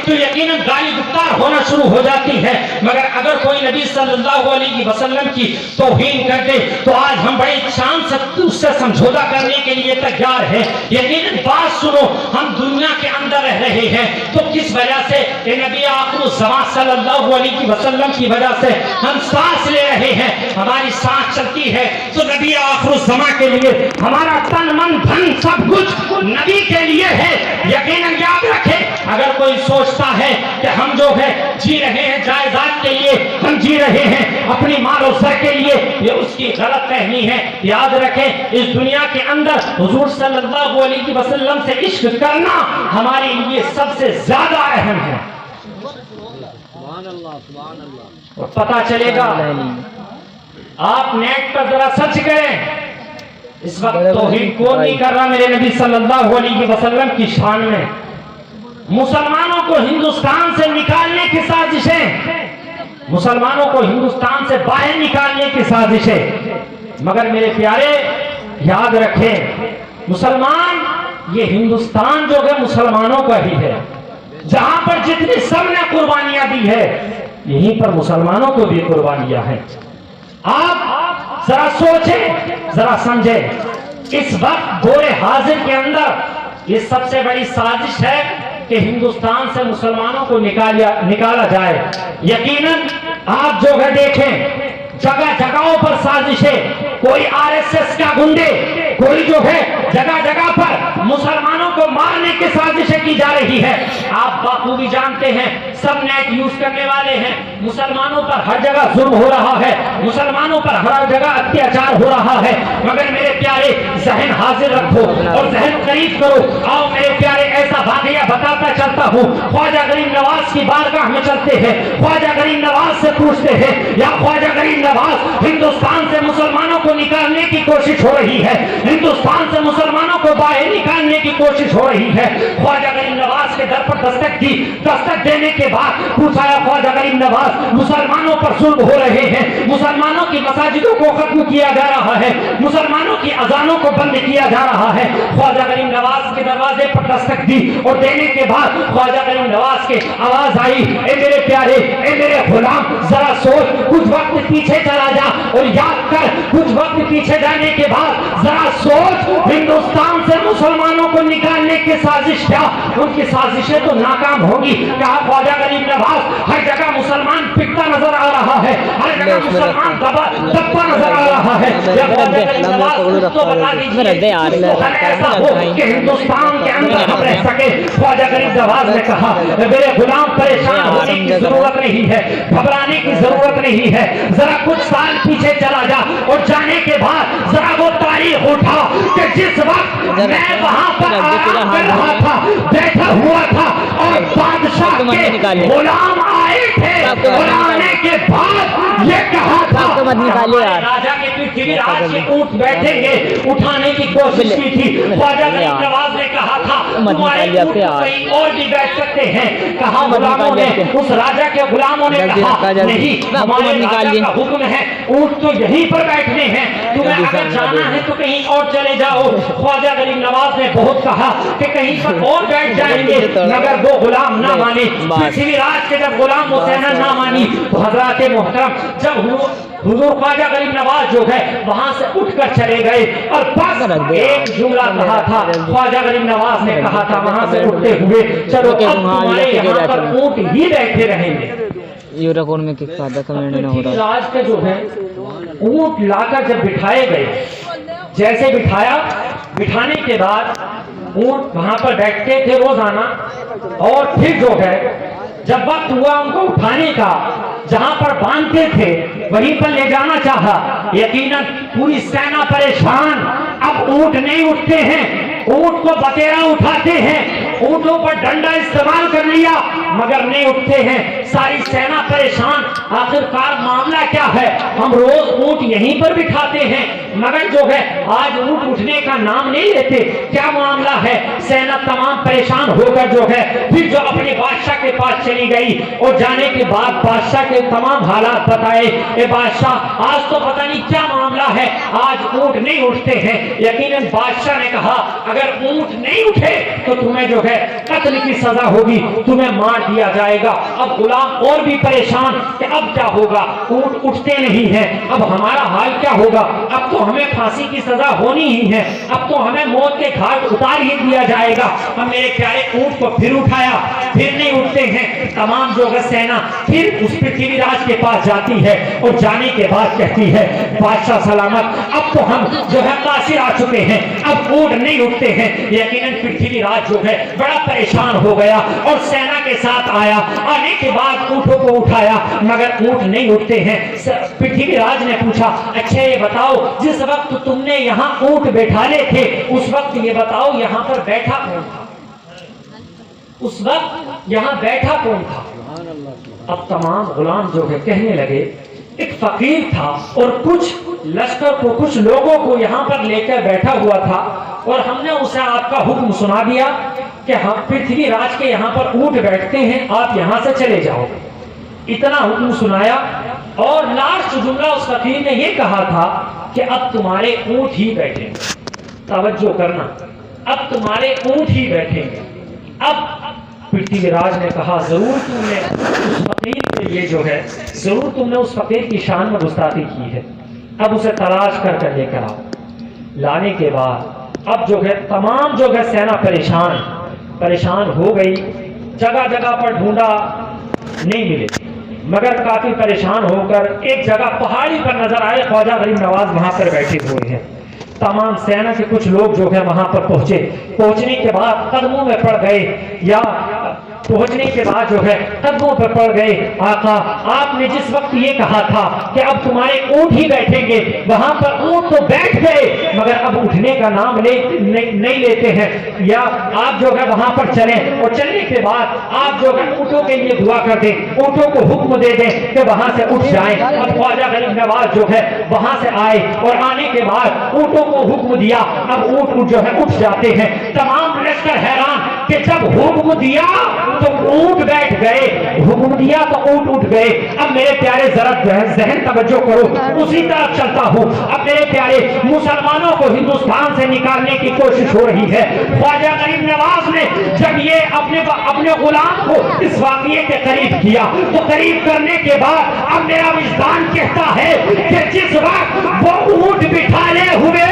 तो यकीनन गाली गुफ्तार होना शुरू हो जाती है। मगर अगर कोई नबी सल्लल्लाहु अलैहि वसल्लम की तौहीन कर दे तो आज हम बड़े शान से उससे समझौता करने के लिए तैयार हैं। यकीनन बात सुनो, हम दुनिया के अंदर रह रहे हैं तो किस वजह से? नबी आखिरुज़्ज़मान सल्लल्लाहु अलैहि वसल्लम की वजह से हम सांस ले रहे हैं, हमारी सांस चलती है तो नबी आखिरुज़्ज़मान के लिए हमारा तन मन धन सब कुछ नबी के लिए है। यकीनन याद रखें, अगर कोई सोचता है कि हम जो है जी रहे हैं जायदाद के लिए, हम जी रहे हैं अपनी माल और सर के लिए, ये उसकी गलत फहमी है। याद रखें, इस दुनिया के अंदर हुजूर सल्लल्लाहु अलैहि वसल्लम से इश्क करना हमारे लिए सबसे ज्यादा अहम है। और पता चलेगा, आप नेट पर जरा सर्च करें, इस वक्त तौहीद कौन नहीं कर रहा मेरे नबी सल्लल्लाहु अलैहि वसल्लम की शान में। मुसलमानों को हिंदुस्तान से निकालने की साजिशें, मुसलमानों को हिंदुस्तान से बाहर निकालने की साजिशें। मगर मेरे प्यारे याद रखें, मुसलमान, ये हिंदुस्तान जो है मुसलमानों का ही है। जहां पर जितनी सबने कुर्बानियां दी है, यहीं पर मुसलमानों को भी कुर्बानियां हैं। आप जरा सोचें, जरा समझें, इस वक्त दौरे हाजिर के अंदर ये सबसे बड़ी साजिश है कि हिंदुस्तान से मुसलमानों को निकाला जाए। यकीनन आप जो है देखें, जगह जगहों पर साजिशें, कोई आरएसएस का गुंडे, कोई जो है जगह जगह पर मुसलमानों को मारने की साजिशें की जा रही है। आप बाखूबी जानते हैं, सब नेट यूज करने वाले हैं, मुसलमानों पर हर जगह जुल्म हो रहा है, मुसलमानों पर हर जगह अत्याचार हो रहा है। मगर मेरे प्यारे, जहन हाजिर रखो और जहन करीब करो। आओ मेरे प्यारे, ऐसा वाकया बताता चलता हूँ। ख्वाजा गरीब नवाज की बारगाह में चलते हैं, ख्वाजा गरीब नवाज से पूछते हैं, या ख्वाजा गरीब नवाज, हिंदुस्तान से मुसलमानों को निकालने की कोशिश हो रही है, हिंदुस्तान से मुसलमानों को बाहर निकालने की कोशिश हो रही है। ख्वाजा गरीब नवाज के दर पर दस्तक दी, दस्तक देने के बाद पूछा, ख्वाजा गरीब नवाज, मुसलमानों पर जुल्म हो रहे हैं, मुसलमानों की मसाजिदों को खत्म किया जा रहा है, मुसलमानों की अजानों को बंद किया जा रहा है। ख्वाजा गरीब नवाज के दरवाजे पर दस्तक दी और देने के बाद ख्वाजा गरीब नवाज के आवाज आई, ए मेरे प्यारे, ए मेरे गुलाम, जरा सोच, कुछ वक्त पीछे चला जा और याद कर, कुछ वक्त पीछे जाने के बाद जरा सोच, हिंदुस्तान से मुसलमानों को निकालने की साजिश क्या? उनकी साजिशें तो नाकाम होगी। कहा ख्वाजा गरीब नवाज, हर जगह मुसलमान पिटता नजर आ रहा है, हर जगह मुसलमान दबा नजर आ रहा है। तो बता दीजिए, ऐसा हो कि हिंदुस्तान के अंदर हम रह सके। ख्वाजा गरीब नवाज ने कहा, मेरे गुलाम, परेशान होने की जरूरत नहीं है, घबराने की जरूरत नहीं है, जरा कुछ साल पीछे चला जा और जाने के बाद जरा वो तारीख उठा कि जिस वक्त मैं वहां पर आराम कर रहा था, बैठा हुआ था और बादशाह के गुलाम आए थे, और आने के बाद ये कहा था, राजा के पृथ्वीराज के ऊंट बैठेंगे, उठाने की कोशिश की थी। ख्वाजा गरीब नवाज ने कहा था, तुम्हारे ऊंट कहीं और भी बैठ सकते हैं। कहा गुलामों ने, उस राजा के गुलामों ने कहा, नहीं, हमारे राजा का हुक्म है, ऊंट तो यहीं पर बैठने हैं, तुम्हें अगर जाना है तो कहीं और चले जाओ। ख्वाजा गरीब नवाज ने बहुत कहा कि कहीं पर और बैठ जाएंगे, मगर वो गुलाम ना माने। पृथ्वीराज के जब गुलाम हुसैन ना मानी तो हजरत मोहतरम, जब हुजूर ख्वाजा गरीब नवाज जो है वहां से उठकर चले गए और बस एक जुमला कहा था, ख्वाजा गरीब नवाज ने कहा था वहां से उठते हुए, चलो अब तुम्हारे यहाँ पर ऊंट ही बैठे रहेंगे। यूरोपोन में किस फायदा कमेंट हो रहा है। राज के जो है ऊंट लाकर जब बिठाए गए, जैसे बिठाया, बिठाने के बाद ऊंट वहां पर बैठते थे रोजाना, और फिर जो है जब वक्त हुआ उनको उठाने का, जहां पर बांधते थे वहीं पर ले जाना चाहा, यकीनन पूरी सेना परेशान। अब ऊंट नहीं उठते हैं, ऊंट को बतेरा उठाते हैं, ऊंटों पर डंडा इस्तेमाल कर लिया, मगर नहीं उठते हैं। सारी सेना परेशान। आखिरकार मामला क्या है? हम रोज ऊंट यहीं पर बिठाते हैं, मगर जो है आज ऊंट उठने का नाम नहीं लेते। क्या मामला है? सेना तमाम परेशान होकर जो है फिर जो अपने बादशाह के के पास चली गई और जाने के बाद बादशाह के तमाम हालात बताए। ए बादशाह, आज तो पता नहीं क्या मामला है, आज ऊंट नहीं उठते हैं। यकीनन बादशाह ने कहा अगर ऊंट नहीं उठे तो तुम्हें जो है कत्ल की सजा होगी, तुम्हें मार दिया जाएगा। अब गुलाम और भी परेशान कि अब क्या होगा, ऊंट उठते नहीं हैं, अब हमारा हाल क्या होगा, अब तो हमें फांसी की सजा होनी ही है, अब तो हमें मौत के घाट उतार ही दिया जाएगा। हम मेरे प्यारे ऊंट को फिर उठाया, फिर नहीं उठते हैं। तमाम जो है सेना फिर उस पृथ्वीराज के पास जाती है और जाने के बाद कहती है बादशाह सलामत, अब तो हम जो है कासिर आ चुके हैं, अब ऊंट नहीं उठते हैं। यकीनन पृथ्वीराज जो है बड़ा परेशान हो गया और सेना के साथ आया। आने के बाद ऊंटों को उठाया मगर ऊंट नहीं उठते हैं। पृथ्वीराज ने पूछा अच्छा ये बताओ, जिस वक्त तुमने यहाँ ऊंट बैठाले थे उस वक्त ये बताओ यहाँ पर बैठा कौन था, उस वक्त यहाँ बैठा कौन था। अब तमाम गुलाम जो है कहने लगे एक फकीर था और कुछ लश्कर को, कुछ लोगों को यहाँ पर लेकर बैठा हुआ था और हमने उसे आपका हुक्म सुना दिया कि हम पृथ्वीराज के यहाँ पर ऊंट बैठते हैं, आप यहाँ से चले जाओ। इतना हुक्म सुनाया और लास्ट जुमला उस फकीर ने ये कहा था कि अब तुम्हारे ऊंट ही बैठेंगे। तवज्जो करना, अब तुम्हारे ऊंट ही बैठेंगे। अब पृथ्वीराज ने कहा जरूर तुमने उस फकीर के लिए जो है, जरूर तुमने उस फकीर की शान में गुस्ताखी की है, अब उसे तलाश कर कर लेकर आओ। लाने के बाद अब जो है तमाम जो है सेना परेशान हो गई, जगह जगह पर ढूंढा, नहीं मिले, मगर काफी परेशान होकर एक जगह पहाड़ी पर नजर आए, ख्वाजा गरीब नवाज वहां पर बैठे हुए हैं। तमाम सेना के कुछ लोग जो है वहां पर पहुंचे, पहुंचने के बाद कदमों में पड़ गए, या पहुंचने के बाद जो है कदमों पर पड़ गए। आका, आपने जिस वक्त ये कहा था कि अब तुम्हारे ऊंट ही बैठेंगे, वहां पर ऊंट तो बैठ गए मगर अब उठने का नाम नहीं लेते हैं। या आप जो है वहां पर चलें और चलने के बाद आप जो है ऊंटों के लिए दुआ कर दें, ऊंटों को हुक्म दे दें कि वहां से उठ जाएं। अब ख्वाजा गरीब नवाज जो है वहां से आए और आने के बाद ऊंटों को हुक्म दिया, अब ऊंट जो है उठ जाते हैं। तमाम लश्कर हैरान कि जब हुक्म दिया तो ऊंट बैठ गए, हुक्म दिया तो ऊंट उठ गए। अब मेरे प्यारे जरा जहन तवज्जो करो, उसी तरफ चलता हूं। अब मेरे प्यारे मुसलमानों को हिंदुस्तान से निकालने की कोशिश हो रही है। ख्वाजा गरीब नवाज ने जब ये अपने गुलाम को इस वाक़ये के करीब किया तो करीब करने के बाद अब मेरा विजदान कहता है कि जिस वक्त वो ऊंट बिठाले हुए